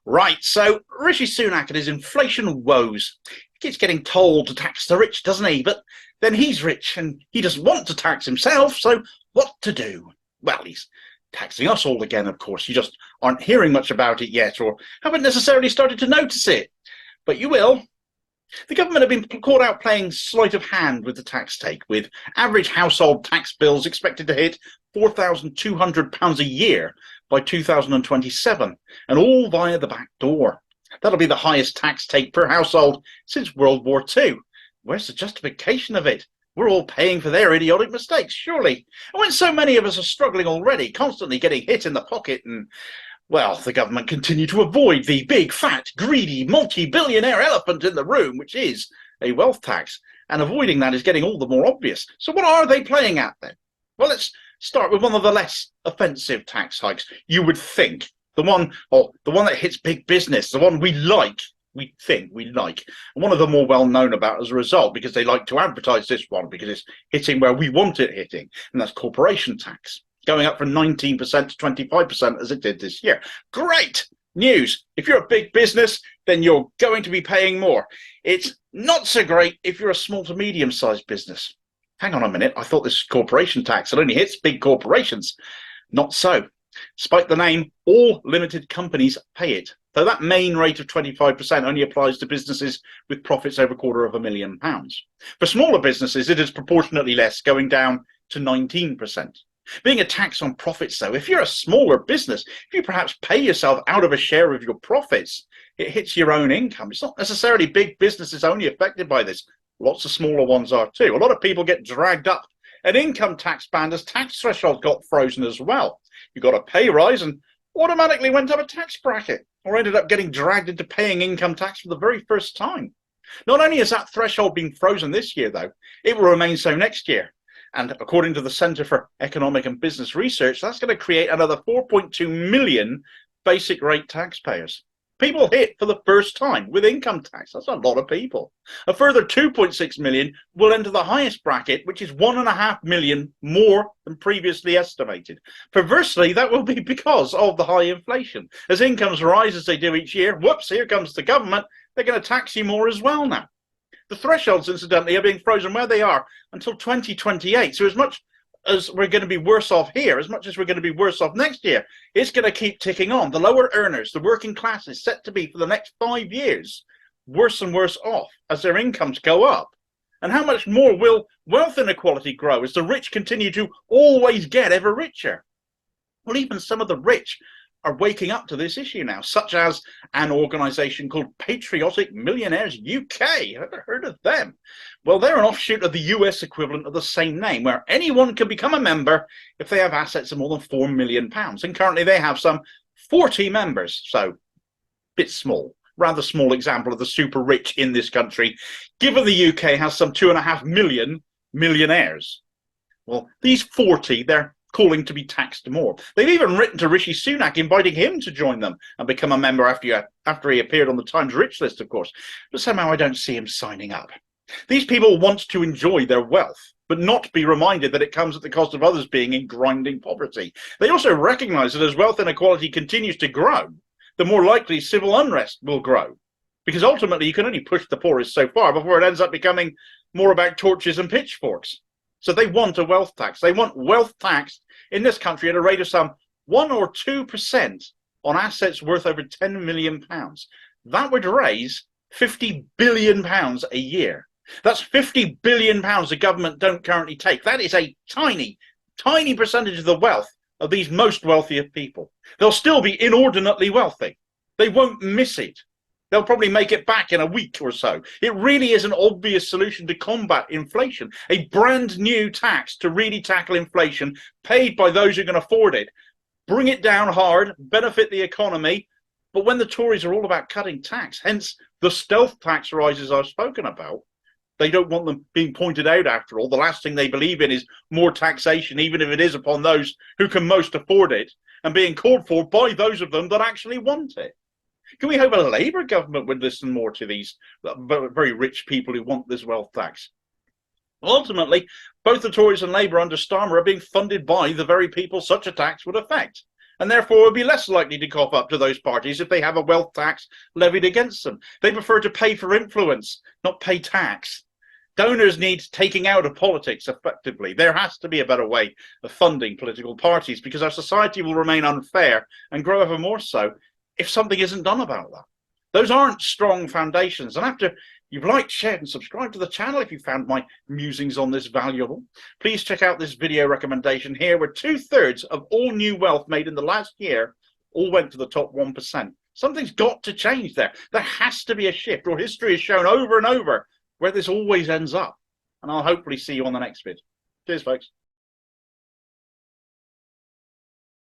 Right, so Rishi Sunak and his inflation woes. He keeps getting told to tax the rich, doesn't he? But then he's rich and he doesn't want to tax himself, so what to do? Well, he's taxing us all again, of course. You just aren't hearing much about it yet or haven't necessarily started to notice it. But you will. The government have been caught out playing sleight of hand with the tax take, with average household tax bills expected to hit £4,200 a year by 2027, and all via the back door. That'll be the highest tax take per household since World War II. Where's the justification of it? We're all paying for their idiotic mistakes, surely. And when so many of us are struggling already, constantly getting hit in the pocket and, well, the government continue to avoid the big, fat, greedy, multi-billionaire elephant in the room, which is a wealth tax. And avoiding that is getting all the more obvious. So what are they playing at then? Well, let's start with one of the less offensive tax hikes, you would think. The one that hits big business, the one we like, we think we like. And one of the more well known about as a result, because they like to advertise this one, because it's hitting where we want it hitting, and that's corporation tax, going up from 19% to 25% as it did this year. Great news. If you're a big business, then you're going to be paying more. It's not so great if you're a small to medium-sized business. Hang on a minute, I thought this corporation tax, it only hits big corporations. Not so. Despite the name, all limited companies pay it, though that main rate of 25% only applies to businesses with profits over £250,000. For smaller businesses, it is proportionately less, going down to 19%. Being a tax on profits, though, if you're a smaller business, if you perhaps pay yourself out of a share of your profits, it hits your own income. It's not necessarily big businesses only affected by this. Lots of smaller ones are too. A lot of people get dragged up an income tax band as tax thresholds got frozen as well. You got a pay rise and automatically went up a tax bracket, or ended up getting dragged into paying income tax for the very first time. Not only has that threshold been frozen this year, though, it will remain so next year. And according to the Centre for Economic and Business Research, that's going to create another 4.2 million basic rate taxpayers. People hit for the first time with income tax. That's a lot of people. A further 2.6 million will enter the highest bracket, which is 1.5 million more than previously estimated. Perversely, that will be because of the high inflation. As incomes rise as they do each year, whoops, here comes the government. They're going to tax you more as well now. The thresholds, incidentally, are being frozen where they are until 2028. So as much as we're going to be worse off here, as much as we're going to be worse off next year, it's going to keep ticking on. The lower earners, the working class, is set to be, for the next 5 years, worse and worse off as their incomes go up. And how much more will wealth inequality grow as the rich continue to always get ever richer? Well, even some of the rich are waking up to this issue now, such as an organisation called Patriotic Millionaires UK. Have ever heard of them? Well, they're an offshoot of the US equivalent of the same name, where anyone can become a member if they have assets of more than £4 million. And currently they have some 40 members, so a bit small. Rather small example of the super rich in this country, given the UK has some 2.5 million millionaires. Well, these 40, they're calling to be taxed more. They've even written to Rishi Sunak inviting him to join them and become a member after he appeared on the Times Rich list, of course. But somehow I don't see him signing up. These people want to enjoy their wealth, but not be reminded that it comes at the cost of others being in grinding poverty. They also recognise that as wealth inequality continues to grow, the more likely civil unrest will grow. Because ultimately you can only push the poorest so far before it ends up becoming more about torches and pitchforks. So they want a wealth tax. They want wealth taxed in this country at a rate of some 1 or 2% on assets worth over £10 million. That would raise £50 billion a year. That's £50 billion the government don't currently take. That is a tiny, tiny percentage of the wealth of these most wealthier people. They'll still be inordinately wealthy. They won't miss it. They'll probably make it back in a week or so. It really is an obvious solution to combat inflation. A brand new tax to really tackle inflation, paid by those who can afford it. Bring it down hard, benefit the economy. But when the Tories are all about cutting tax, hence the stealth tax rises I've spoken about, they don't want them being pointed out after all. The last thing they believe in is more taxation, even if it is upon those who can most afford it, and being called for by those of them that actually want it. Can we hope a Labour government would listen more to these very rich people who want this wealth tax? Ultimately, both the Tories and Labour under Starmer are being funded by the very people such a tax would affect. and therefore will be less likely to cough up to those parties if they have a wealth tax levied against them. They prefer to pay for influence, not pay tax. Donors need taking out of politics effectively. There has to be a better way of funding political parties, because our society will remain unfair and grow ever more so if something isn't done about that. Those aren't strong foundations. And after you've liked, shared and subscribed to the channel, if you found my musings on this valuable, please check out this video recommendation here, where 2/3 of all new wealth made in the last year all went to the top 1%. Something's got to change there. There has to be a shift, or history has shown over and over where this always ends up. And I'll hopefully see you on the next vid. Cheers, folks.